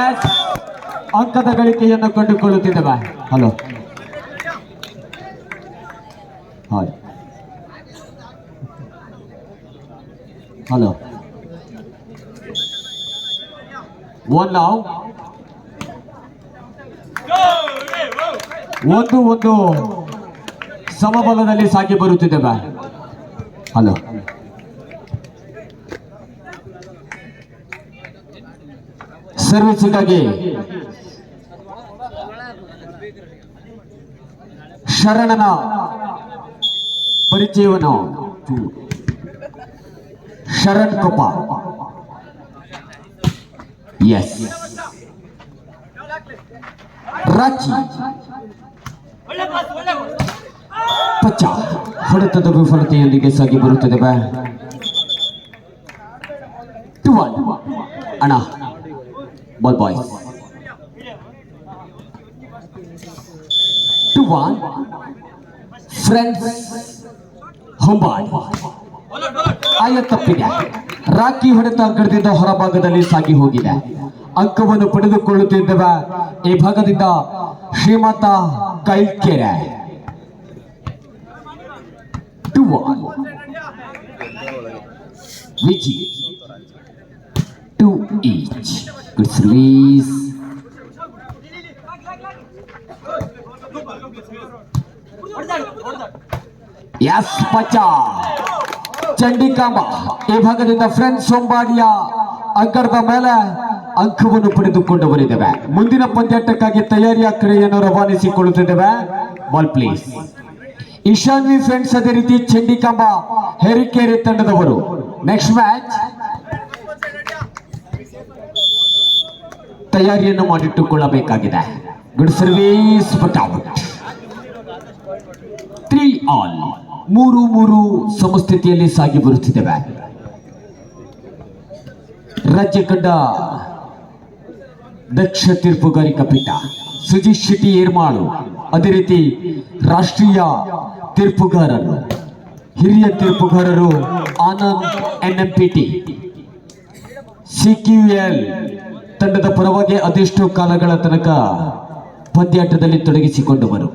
S, ಅಂಕದ ಗಳಿಕೆಯನ್ನು ಕಂಡುಕೊಳ್ಳುತ್ತಿದ್ದೇವೆ. Hello, hello, one ನಾವು ಒಂದು ಸಮಬಲದಲ್ಲಿ ಸಾಗಿ ಬರುತ್ತಿದ್ದೇವೆ. ಹಲೋ, ಸರ್ವಿಸಿಗಾಗಿ ಶರಣನ ಪರಿಚಯವನ್ನು ಶರಣ್ ಕೊಪ್ಪ. ಎಸ್, ರಾಚಿ ಪಚ್ಚ ಹೊಡೆತದ ವಿಫಲತೆಯೊಂದಿಗೆ ಸಾಗಿ ಬರುತ್ತದೆ. ಅಣ್ಣ ಬಾಲ್ ಬಾಯ್ಸ್ 2-1 ಫ್ರೆಂಡ್ಸ್ ಹೊಂಬಾಡ್. ಆಯ ತಪ್ಪಿದೆ. ರಾಕಿ ಹೊಡೆತ ಅಂಕಣದಿಂದ ಹೊರಭಾಗದಲ್ಲಿ ಸಾಗಿ ಹೋಗಿದೆ. ಅಂಕವನ್ನು ಪಡೆದುಕೊಳ್ಳುತ್ತಿದ್ದೇವೆ ಈ ಭಾಗದಿಂದ ಶ್ರೀಮಂತ ಕೈಲ್ಕೆರೆ. 2-1 Viji 2 each. Good service. Yes, ಪಚ್ಚಾ ಚಂಡಿಕಾಂಬ ಈ ಭಾಗದಿಂದ ಫ್ರೆಂಡ್ಸ್ ಸೋಂಬಾಡಿಯ ಅಂಕಣದ ಮೇಲೆ ಅಂಕವನ್ನು ಪಡೆದುಕೊಂಡು ಬರಿದ್ದೇವೆ. ಮುಂದಿನ ಪಂದ್ಯಾಟಕ್ಕಾಗಿ ತಯಾರಿಯ ಕ್ರಿಯೆಯನ್ನು ರವಾನಿಸಿಕೊಳ್ಳುತ್ತಿದ್ದೇವೆ. Ball please. ಈಶಾನ್ವಿ ಫ್ರೆಂಡ್ಸ್ ಅದೇ ರೀತಿ ಚಂಡಿಕಾಂಬ ಹೆರಿಕೇರಿ ತಂಡದವರು. ನೆಕ್ಸ್ಟ್ ಮ್ಯಾಚ್ ತಯಾರಿಯನ್ನು ಮಾಡಿಟ್ಟುಕೊಳ್ಳಬೇಕಾಗಿದೆ. Good service, but out. 3-all 3-3 ಸಮಸ್ಥಿತಿಯಲ್ಲಿ ಸಾಗಿ ಬರುತ್ತಿದ್ದೇವೆ. ರಾಜ್ಯ ಕಂಡ ದಕ್ಷ ತೀರ್ಪುಗಾರಿಕಾ ಪೀಠ ಸುಜಿತ್ ಶೆಟ್ಟಿ ಏರ್ಮಾಳು, ಅದೇ ರೀತಿ ರಾಷ್ಟ್ರೀಯ ತೀರ್ಪುಗಾರರು, ಹಿರಿಯ ತೀರ್ಪುಗಾರರು ಆನಂದ್ NMPT CQL ತಂಡದ ಪರವಾಗಿ ಅದೆಷ್ಟೋ ಕಾಲಗಳ ತನಕ ಪಂದ್ಯಾಟದಲ್ಲಿ ತೊಡಗಿಸಿಕೊಂಡವರು.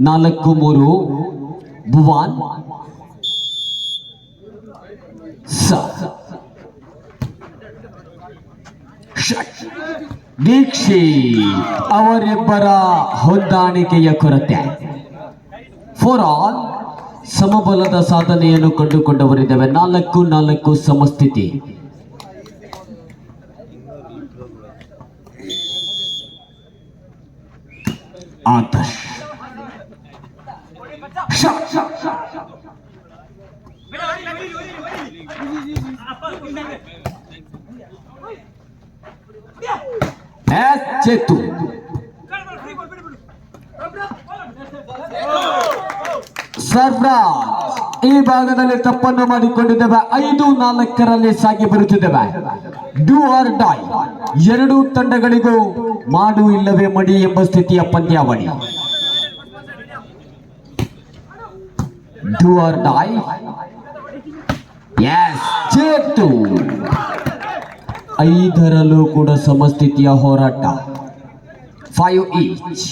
4-3 ಭುವಾನ್ ದೀಕ್ಷಿತ್ ಅವರಿಬ್ಬರ ಹೊಂದಾಣಿಕೆಯ ಕೊರತೆ. 4-all ಸಮಬಲದ ಸಾಧನೆಯನ್ನು ಕಂಡುಕೊಂಡವರಿದ್ದೇವೆ. 4-4 ಸಮಸ್ಥಿತಿ. ಆದರ್ಶ್ ಚೇತು ಸರ್ಫರಾಜ್ ಈ ಭಾಗದಲ್ಲಿ ತಪ್ಪನ್ನು ಮಾಡಿಕೊಂಡಿದ್ದೇವೆ. 5-4 ಸಾಗಿ ಬರುತ್ತಿದ್ದೇವೆ. ಡೂ ಆರ್ ಡೈ ಎರಡೂ ತಂಡಗಳಿಗೂ ಮಾಡು ಇಲ್ಲವೇ ಮಡಿ ಎಂಬ ಸ್ಥಿತಿಯ ಪಂದ್ಯಾವಳಿ. Do or die. S, Chethu 5ರಲ್ಲೂ ಕೂಡ ಸಮಸ್ಥಿತಿಯ ಹೋರಾಟ. 5 each.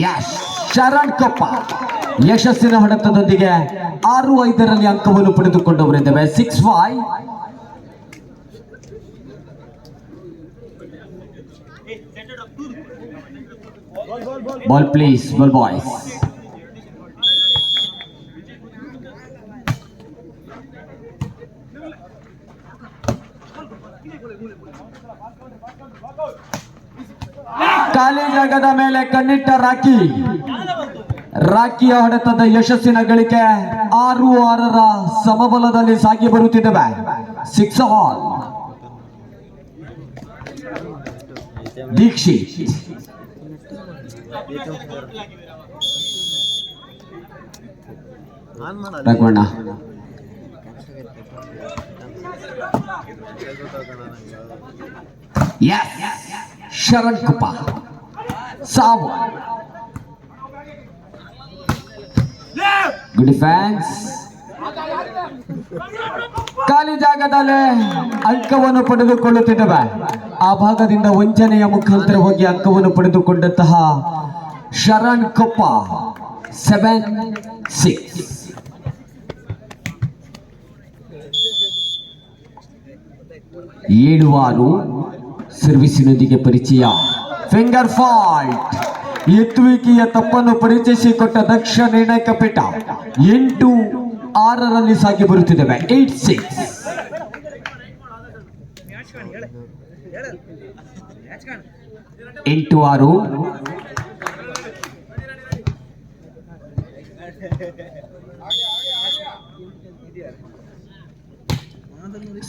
ಯಶ್ ಶರಣ್ ಕೊಪ್ಪ ಯಶಸ್ಸಿನ ಹೊಡೆತದೊಂದಿಗೆ 6-5ರಲ್ಲಿ ಅಂಕವನ್ನು ಪಡೆದುಕೊಂಡವರಿದ್ದೇವೆ. 6-5. Ball please, ball boys. ಖಾಲಿ ಜಾಗದ ಮೇಲೆ ಕಣ್ಣಿಟ್ಟ ರಾಕಿಯ ಹೊಡೆತದ ಯಶಸ್ಸಿನ ಗಳಿಕೆ. 6-6ರ ಸಮಬಲದಲ್ಲಿ ಸಾಗಿ ಬರುತ್ತಿದ್ದೇವೆ. 6-all ದೀಕ್ಷಿತ್ ರಘುವಣ್ಣ ಶರಣ್ ಕುಪ್ಪ ಸಾವು ಗುಡ್ ಡಿಫೆನ್ಸ್. ಖಾಲಿ ಜಾಗದಲ್ಲೇ ಅಂಕವನ್ನು ಪಡೆದುಕೊಳ್ಳುತ್ತಿದ್ದವೆ. ಆ ಭಾಗದಿಂದ ವಂಚನೆಯ ಮುಖಾಂತರ ಹೋಗಿ ಅಂಕವನ್ನು ಪಡೆದುಕೊಂಡಂತಹ ಶರಣ್ ಕೊಪ್ಪ 7-6. ಏಳುವಾರು ಸರ್ವಿಸಿನೊಂದಿಗೆ ಪರಿಚಯ. Finger fault. ಎತ್ತುವಿಕೆಯ ತಪ್ಪನ್ನು ಪರಿಚಯಿಸಿಕೊಟ್ಟ ದಕ್ಷ ನಿರ್ಣಾಯಕ ಪೀಠ 8-6 ಸಾಗಿ ಬರುತ್ತಿದ್ದೇವೆ. 8-6. 8-6.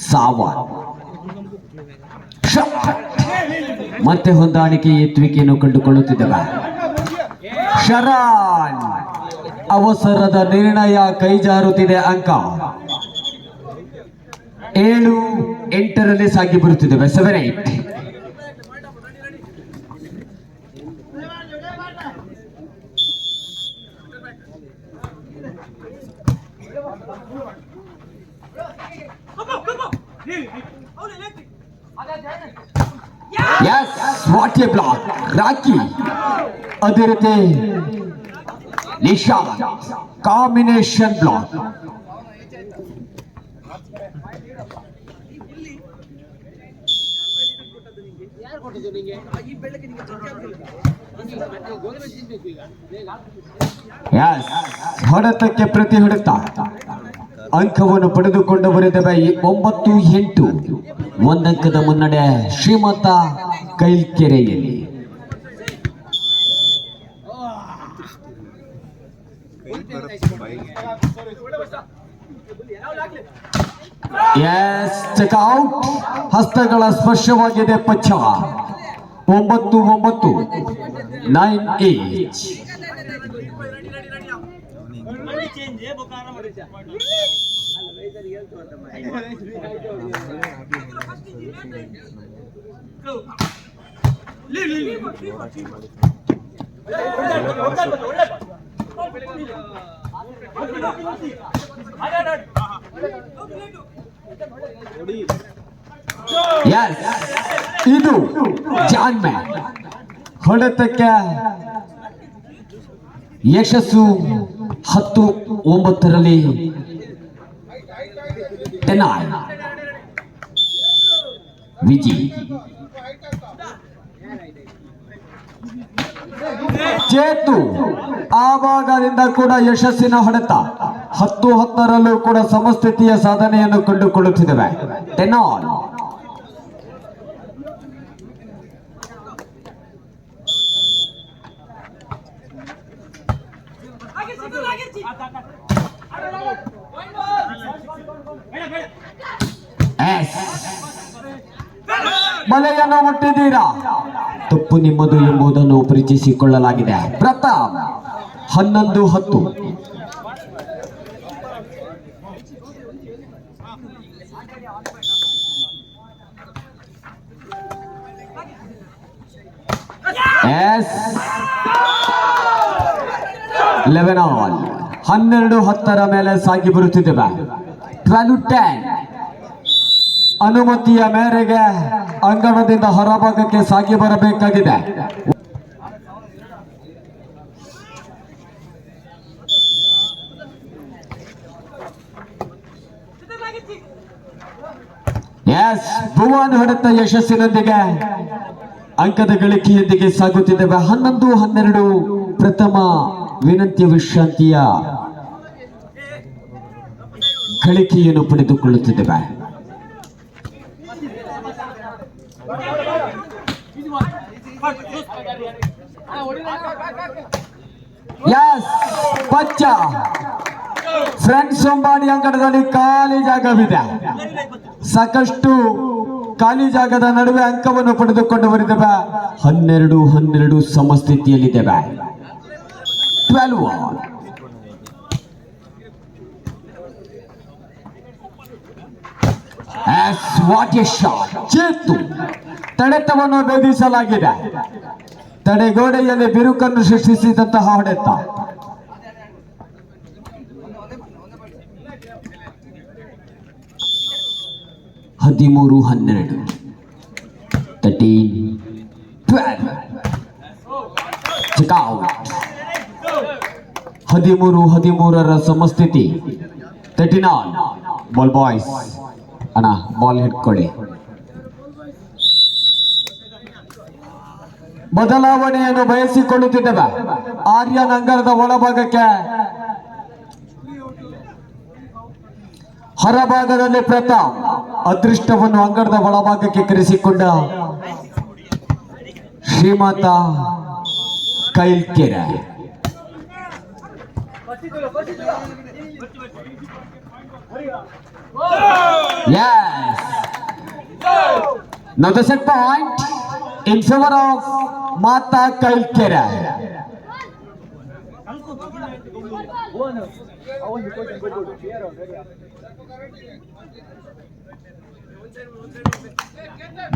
ಸಾವ ಮತ್ತೆ ಹೊಂದಾಣಿಕೆ ಎತ್ತುವಿಕೆಯನ್ನು ಕಂಡುಕೊಳ್ಳುತ್ತಿದ್ದೇವೆ. ಶರಣ್ ಅವಸರದ ನಿರ್ಣಯ ಕೈಜಾರುತ್ತಿದೆ. ಅಂಕ 7-8 ಸಾಗಿ ಬರುತ್ತಿದ್ದೇವೆ. 7-8. Yes, what a block. Rakhi ಅದೇ ರೀತಿ ನಿಶಾಂತ್ ಕಾಂಬಿನೇಷನ್ ಬ್ಲಾಕ್. ಹೊಡೆತಕ್ಕೆ ಪ್ರತಿ ಹೊಡೆತ ಅಂಕವನ್ನು ಪಡೆದುಕೊಂಡು ಬರುತ್ತವೆ. 9-8 ಒಂದಂಕದ ಮುನ್ನಡೆ ಶ್ರೀಮಂತ ಕೈಲ್ಕೆರೆಯಲ್ಲಿ. ಚೆಕ್ಔಟ್. ಹಸ್ತಗಳ ಸ್ಪರ್ಶವಾಗಿದೆ. ಪಚ್ಚ 9-9 9-8. ಇದು ಜಾನ್ ಮ್ಯಾನ್. ಹೊಡೆತಕ್ಕೆ ಯಶಸ್ಸು 10-9 ಟೆನಾಯ್ ವಿಜಿ. ಚೇತು ಆ ಭಾಗದಿಂದ ಕೂಡ ಯಶಸ್ಸಿನ ಹೊಡೆತ. 10-10 ಕೂಡ ಸಮಸ್ಥಿತಿಯ ಸಾಧನೆಯನ್ನು ಕಂಡುಕೊಳ್ಳುತ್ತಿದ್ದೇವೆ. ಟೆನಾಯ್ ಬಲೆಯನ್ನು ಮುಟ್ಟಿದ್ದೀರಾ? ತಪ್ಪು ನಿಮ್ಮದು ಎಂಬುದನ್ನು ಪರಿಚಯಿಸಿಕೊಳ್ಳಲಾಗಿದೆ. ಪ್ರತಾಪ್ 11-10. S 11 all. 12-10 ಮೇಲೆ ಸಾಗಿ ಬರುತ್ತಿದ್ದೇವೆ. 12-10 ಅನುಮತಿಯ ಮೇರೆಗೆ ಅಂಗಣದಿಂದ ಹೊರಭಾಗಕ್ಕೆ ಸಾಗಿ ಬರಬೇಕಾಗಿದೆ. ಭುವನ್ ಹೊಡೆತ ಯಶಸ್ಸಿನೊಂದಿಗೆ ಅಂಕದ ಗಳಿಕೆಯೊಂದಿಗೆ ಸಾಗುತ್ತಿದ್ದೇವೆ. 11-12 ಪ್ರಥಮ ವಿನಂತಿಯ ವಿಶ್ರಾಂತಿಯ ಗಳಿಕೆಯನ್ನು ಪಡೆದುಕೊಳ್ಳುತ್ತಿದ್ದೇವೆ. ಪಚ್ಚ ಫ್ರೆಂಡ್ಸ್ ಅಂಬಾಡಿ ಅಂಗಣದಲ್ಲಿ ಖಾಲಿ ಜಾಗವಿದೆ. ಸಾಕಷ್ಟು ಖಾಲಿ ಜಾಗದ ನಡುವೆ ಅಂಕವನ್ನು ಪಡೆದುಕೊಂಡು ಬರಿದ್ದೇವೆ. 12-12 ಸಮಸ್ಥಿತಿಯಲ್ಲಿದ್ದೇವೆ. 12 all. What a shot. Chetu ತಡೆತವನ್ನು ಭೇದಿಸಲಾಗಿದೆ. ತಡೆಗೋಡೆಯಲ್ಲಿ ಬಿರುಕನ್ನು ಸೃಷ್ಟಿಸಿದಂತಹ ಹೊಡೆತ. ಹದಿಮೂರು 12 13 ಸಮಸ್ಥಿತಿ. 39 ಬಾಲ್ ಬಾಯ್ಸ್ ಅಣ್ಣ ಬಾಲ್ ಹಿಡ್ಕೊಳ್ಳಿ. ಬದಲಾವಣೆಯನ್ನು ಬಯಸಿಕೊಳ್ಳುತ್ತಿದ್ದೇವೆ. ಆರ್ಯನ್ ಅಂಗಣದ ಒಳಭಾಗಕ್ಕೆ, ಹೊರಭಾಗದಲ್ಲಿ ಪ್ರತಾಪ್. ಅದೃಷ್ಟವನ್ನು ಅಂಗಣದ ಒಳಭಾಗಕ್ಕೆ ಕರೆಸಿಕೊಂಡ ಶ್ರೀಮಂತ ಕೈಲ್ಕೆರೆ. Yes. Now the set point in favor of Mata Kailkere.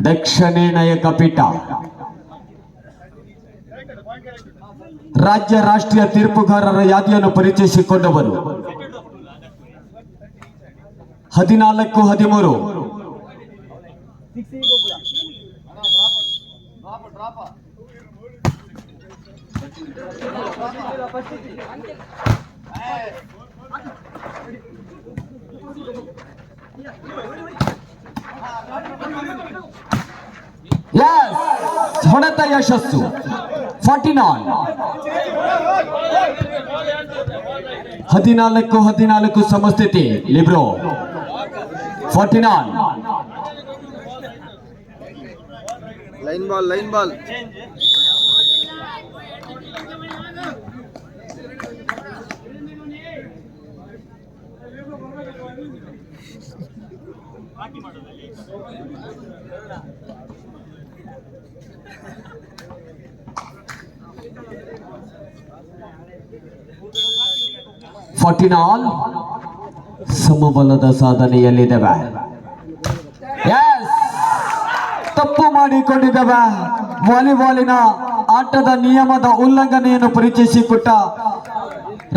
ದಕ್ಷಿಣಾಯಕ ಪೀಠ ರಾಜ್ಯ ರಾಷ್ಟ್ರೀಯ ತೀರ್ಪುಗಾರರ ಯಾದಿಯನ್ನು ಪರಿಚಯಿಸಿಕೊಂಡವರು 14-13. ಹೊಡೆತ ಯಶಸ್ಸು. 49. 14 ಸಮಸ್ಥಿತಿ. ಲಿಬ್ರೋ 49. ಲೈನ್ ಬಾಲ್ ಸಮಬಲದ ಸಾಧನೆಯಲ್ಲಿದ್ದೇವೆ. ತಪ್ಪು ಮಾಡಿಕೊಂಡಿದ್ದೇವೆ. ವಾಲಿಬಾಲಿನ ಆಟದ ನಿಯಮದ ಉಲ್ಲಂಘನೆಯನ್ನು ಪರಿಚಯಿಸಿಕೊಟ್ಟ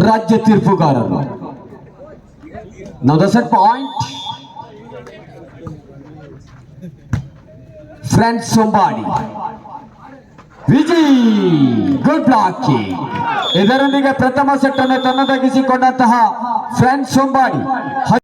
ರಾಜ್ಯ ತೀರ್ಪುಗಾರರು. Now the set point. Friends ಸೊಂಬಾಡಿ ವಿಜಯ್ ಗುಡ್ ಬ್ಲಾಕಿಂಗ್. ಇದರೊಂದಿಗೆ ಪ್ರಥಮ ಸೆಟ್ ಅನ್ನು ತನ್ನದಾಗಿಸಿಕೊಂಡಂತಹ ಫ್ರೆಂಡ್ಸ್ ಸೊಂಬಾಡಿ